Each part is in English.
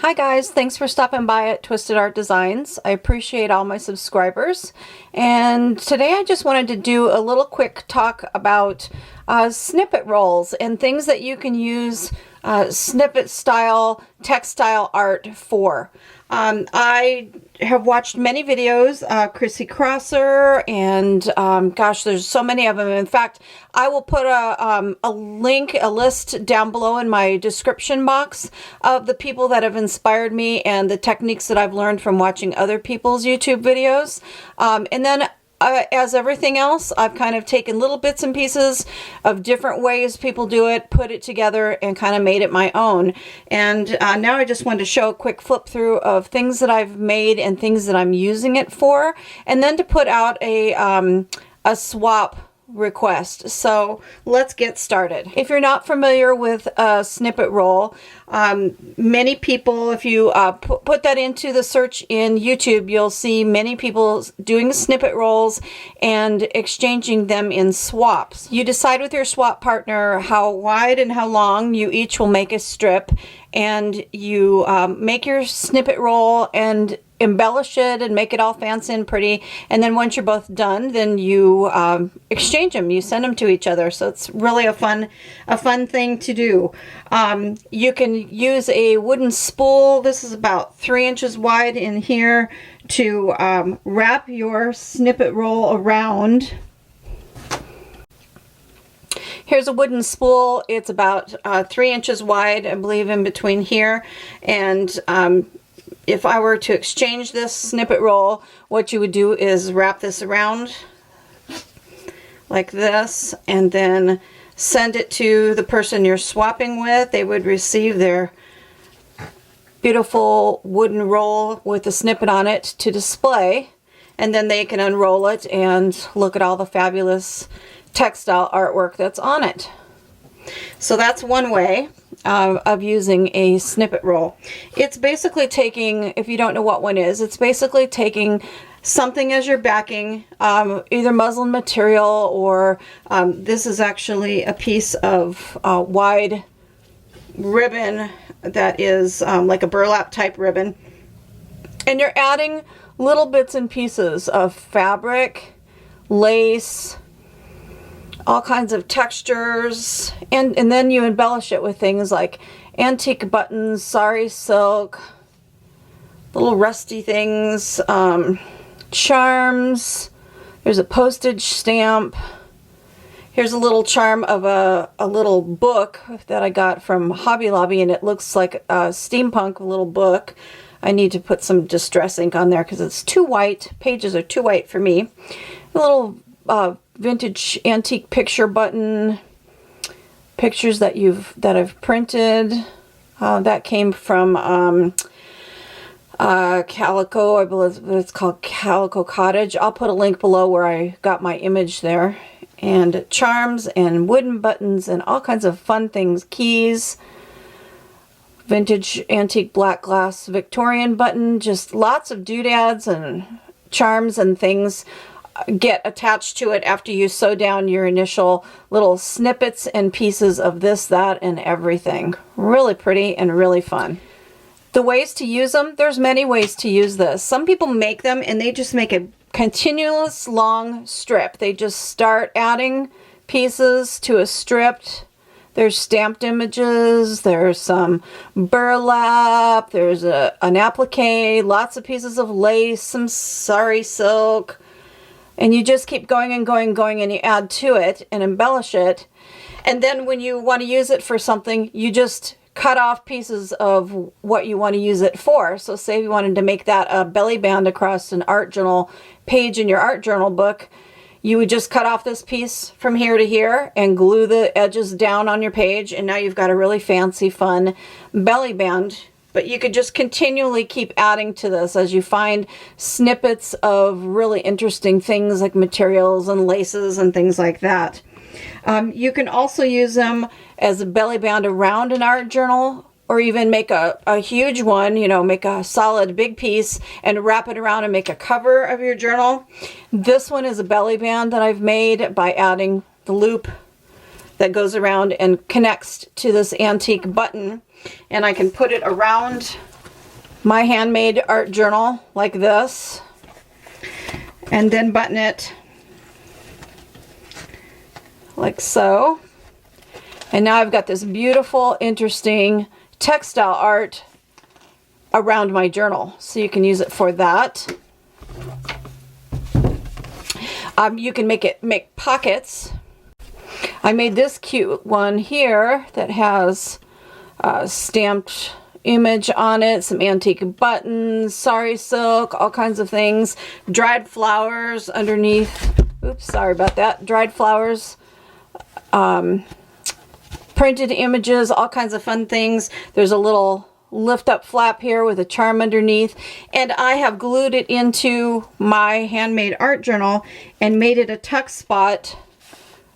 Hi guys, thanks for stopping by at Twisted Art Designs. I appreciate all my subscribers. And today I just wanted to do a little quick talk about snippet rolls and things that you can use snippet style textile art for. I have watched many videos, Chrissy Crosser, and gosh, there's so many of them. In fact, I will put a link, a list down below in my description box of the people that have inspired me and the techniques that I've learned from watching other people's YouTube videos. And then as everything else, I've kind of taken little bits and pieces of different ways people do it, put it together, and kind of made it my own. And now I just wanted to show a quick flip through of things that I've made and things that I'm using it for, and then to put out a swap request. So let's get started. If you're not familiar with a snippet roll, many people, if you put that into the search in YouTube, you'll see many people doing snippet rolls and exchanging them in swaps. You decide with your swap partner how wide and how long you each will make a strip, and you make your snippet roll and embellish it and make it all fancy and pretty, and then once you're both done, then you exchange them, you send them to each other. So it's really a fun thing to do. You can use a wooden spool. This is about 3 inches wide in here to wrap your snippet roll around. Here's a wooden spool. It's about 3 inches wide, I believe, in between here. And if I were to exchange this snippet roll, what you would do is wrap this around like this, and then send it to the person you're swapping with. They would receive their beautiful wooden roll with a snippet on it to display, and then they can unroll it and look at all the fabulous textile artwork that's on it. So that's one way of using a snippet roll. It's basically taking, if you don't know what one is, it's basically taking something as your backing, either muslin material, or this is actually a piece of wide ribbon that is like a burlap type ribbon, and you're adding little bits and pieces of fabric, lace, all kinds of textures, and then you embellish it with things like antique buttons, sari silk, little rusty things, charms. There's a postage stamp. Here's a little charm of a little book that I got from Hobby Lobby, and it looks like a steampunk little book. I need to put some distress ink on there because it's too white. Pages are too white for me. A little vintage antique picture button, pictures that I've printed. That came from Calico, I believe it's called Calico Cottage. I'll put a link below where I got my image there. And charms and wooden buttons and all kinds of fun things. Keys, vintage antique black glass Victorian button, just lots of doodads and charms and things get attached to it after you sew down your initial little snippets and pieces of this, that, and everything. Really pretty and really fun. The ways to use them, there's many ways to use this. Some people make them and they just make a continuous long strip. They just start adding pieces to a strip. There's stamped images, there's some burlap, there's an applique, lots of pieces of lace, some sari silk. And you just keep going and going and going, and you add to it and embellish it. And then when you want to use it for something, you just cut off pieces of what you want to use it for. So say you wanted to make that a belly band across an art journal page in your art journal book, you would just cut off this piece from here to here and glue the edges down on your page, and now you've got a really fancy, fun belly band. But you could just continually keep adding to this as you find snippets of really interesting things like materials and laces and things like that. You can also use them as a belly band around an art journal, or even make a huge one, you know, make a solid big piece and wrap it around and make a cover of your journal. This one is a belly band that I've made by adding the loop that goes around and connects to this antique button, and I can put it around my handmade art journal like this, and then button it like so. And now I've got this beautiful, interesting textile art around my journal, so you can use it for that. You can make pockets. I made this cute one here that has a stamped image on it, some antique buttons, sari silk, all kinds of things, dried flowers underneath. Oops, sorry about that. Dried flowers, printed images, all kinds of fun things. There's a little lift up flap here with a charm underneath, and I have glued it into my handmade art journal and made it a tuck spot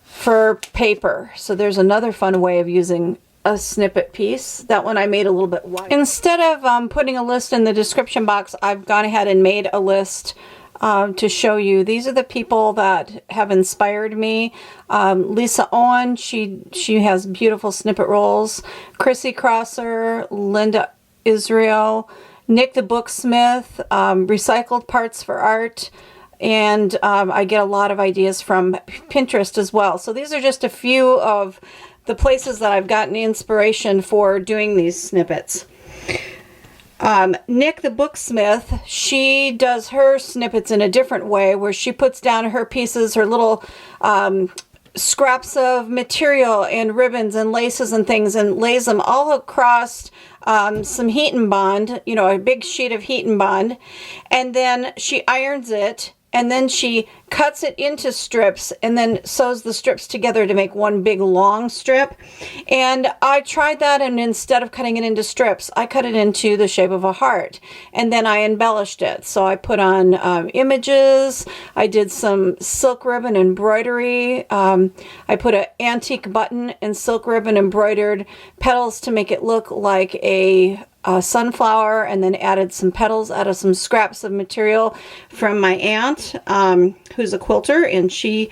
for paper. So there's another fun way of using a snippet piece. That one I made a little bit wide. Instead of putting a list in the description box, I've gone ahead and made a list to show you. These are the people that have inspired me. Lisa Owen, she has beautiful snippet rolls. Chrissy Crosser, Linda Israel, Nick the Booksmith, Recycled Parts for Art, and I get a lot of ideas from Pinterest as well. So these are just a few of the places that I've gotten inspiration for doing these snippets. Nick the Booksmith, she does her snippets in a different way, where she puts down her pieces, her little scraps of material and ribbons and laces and things, and lays them all across some heat and bond, you know, a big sheet of heat and bond, and then she irons it, and then she cuts it into strips and then sews the strips together to make one big long strip. And I tried that, and instead of cutting it into strips, I cut it into the shape of a heart, and then I embellished it. So I put on images, I did some silk ribbon embroidery, I put an antique button and silk ribbon embroidered petals to make it look like a sunflower, and then added some petals out of some scraps of material from my aunt, who's a quilter, and she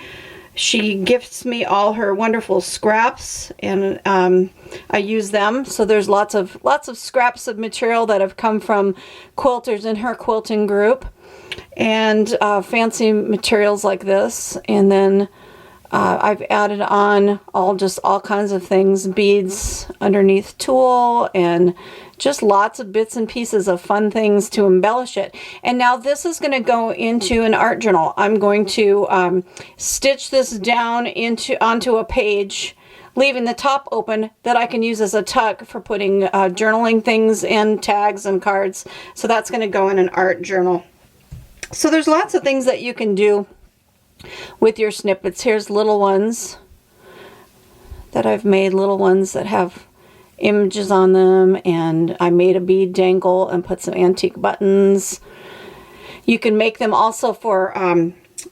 gifts me all her wonderful scraps, and I use them. So there's lots of scraps of material that have come from quilters in her quilting group, and fancy materials like this. And then I've added on all kinds of things, beads underneath tulle, and just lots of bits and pieces of fun things to embellish it. And now this is going to go into an art journal. I'm going to stitch this down onto a page, leaving the top open, that I can use as a tuck for putting journaling things in, tags and cards. So that's going to go in an art journal. So there's lots of things that you can do with your snippets. Here's little ones that I've made, little ones that have images on them, and I made a bead dangle and put some antique buttons. You can make them also for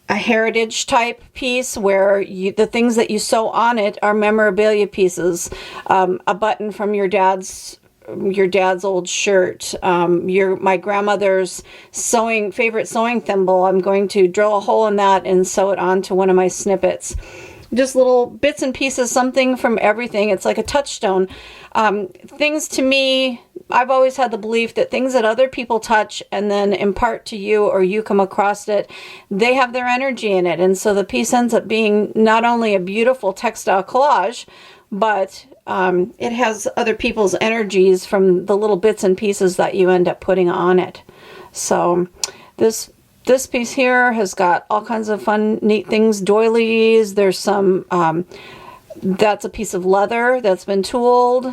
a heritage type piece, where the things that you sew on it are memorabilia pieces. A button from your dad's old shirt, my grandmother's favorite sewing thimble. I'm going to drill a hole in that and sew it onto one of my snippets. Just little bits and pieces, something from everything. It's like a touchstone. Things to me, I've always had the belief that things that other people touch and then impart to you, or you come across it, they have their energy in it. And so the piece ends up being not only a beautiful textile collage, but it has other people's energies from the little bits and pieces that you end up putting on it. So this piece here has got all kinds of fun, neat things, doilies. There's some, that's a piece of leather that's been tooled.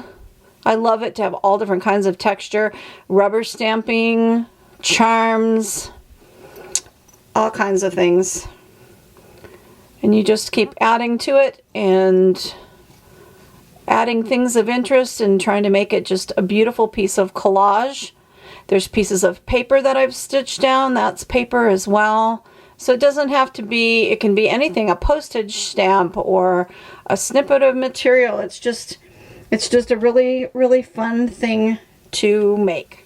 I love it to have all different kinds of texture, rubber stamping, charms, all kinds of things. And you just keep adding to it and adding things of interest and trying to make it just a beautiful piece of collage. There's pieces of paper that I've stitched down. That's paper as well. So it doesn't have to be, it can be anything, a postage stamp or a snippet of material. It's just a really, really fun thing to make.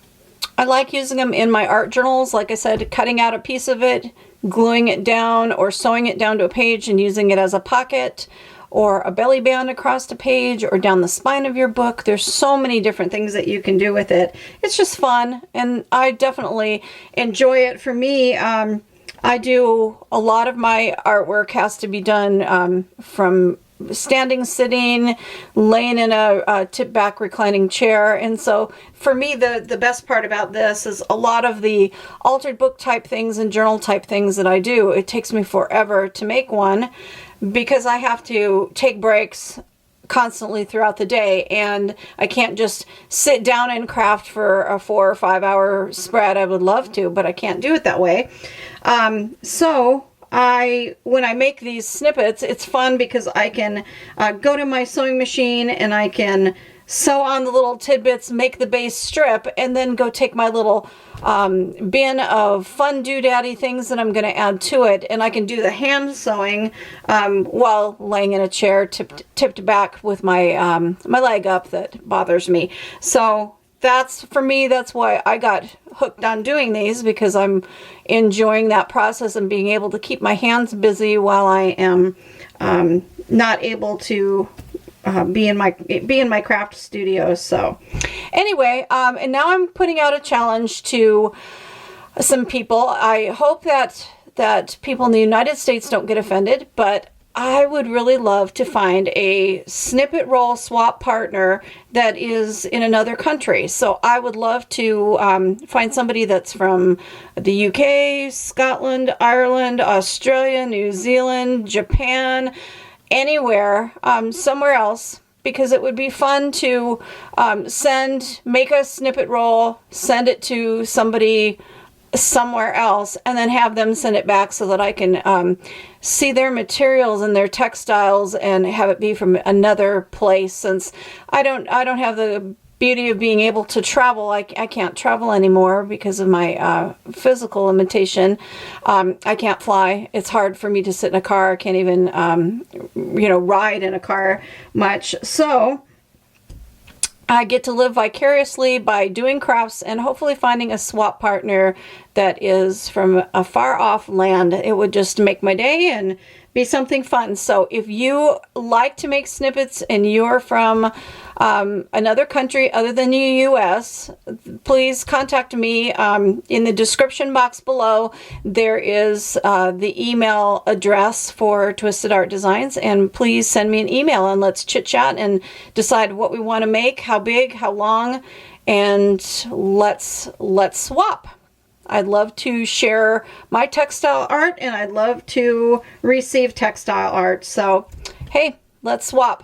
I like using them in my art journals. Like I said, cutting out a piece of it, gluing it down, or sewing it down to a page and using it as a pocket, or a belly band across a page or down the spine of your book. There's so many different things that you can do with it. It's just fun, and I definitely enjoy it. For me, I do a lot of my artwork has to be done from standing, sitting, laying in a tip back reclining chair. And so for me, the best part about this is a lot of the altered book type things and journal type things that I do, it takes me forever to make one because I have to take breaks constantly throughout the day, and I can't just sit down and craft for a 4 or 5 hour spread. I would love to, but I can't do it that way. When I make these snippets, it's fun because I can go to my sewing machine and I can sew on the little tidbits, make the base strip, and then go take my little bin of fun doodaddy things that I'm going to add to it, and I can do the hand sewing while laying in a chair tipped back with my my leg up that bothers me. So for me, that's why I got hooked on doing these, because I'm enjoying that process and being able to keep my hands busy while I am not able to be in my craft studio. So anyway, and now I'm putting out a challenge to some people. I hope that people in the United States don't get offended, but I would really love to find a snippet roll swap partner that is in another country. So I would love to find somebody that's from the UK, Scotland, Ireland, Australia, New Zealand, Japan, anywhere, somewhere else, because it would be fun to make a snippet roll, send it to somebody somewhere else, and then have them send it back so that I can see their materials and their textiles and have it be from another place. Since I don't have the beauty of being able to travel, I can't travel anymore because of my physical limitation. I can't fly. It's hard for me to sit in a car. I can't even ride in a car much. So I get to live vicariously by doing crafts and hopefully finding a swap partner that is from a far off land. It would just make my day and be something fun. So if you like to make snippets and you're from another country other than the US, please contact me. In the description box below, there is the email address for Twisted Art Designs, and please send me an email and let's chit chat and decide what we want to make, how big, how long, and let's swap. I'd love to share my textile art, and I'd love to receive textile art. So, hey, let's swap.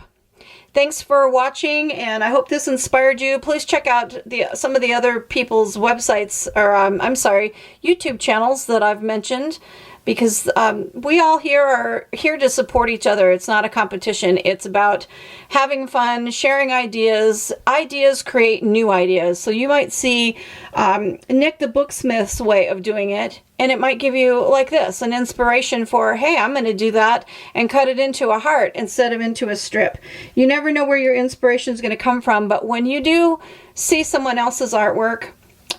Thanks for watching, and I hope this inspired you. Please check out some of the other people's websites, or YouTube channels that I've mentioned, because we all here are here to support each other. It's not a competition. It's about having fun, sharing ideas. Ideas create new ideas. So you might see Nick the Booksmith's way of doing it, and it might give you, like this, an inspiration for, hey, I'm going to do that and cut it into a heart instead of into a strip. You never know where your inspiration is going to come from, but when you do see someone else's artwork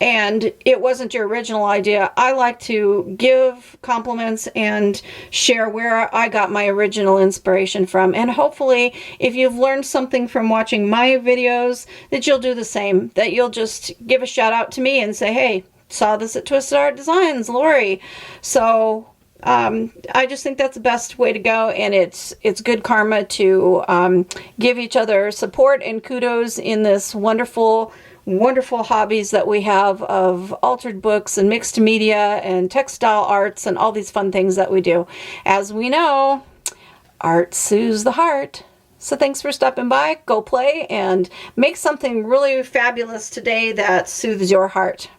and it wasn't your original idea, I like to give compliments and share where I got my original inspiration from. And hopefully, if you've learned something from watching my videos, that you'll do the same, that you'll just give a shout out to me and say, hey, saw this at Twisted Art Designs, Lori. So I just think that's the best way to go, and it's good karma to give each other support and kudos in this wonderful hobbies that we have of altered books and mixed media and textile arts and all these fun things that we do. As we know, art soothes the heart. So thanks for stopping by. Go play and make something really fabulous today that soothes your heart.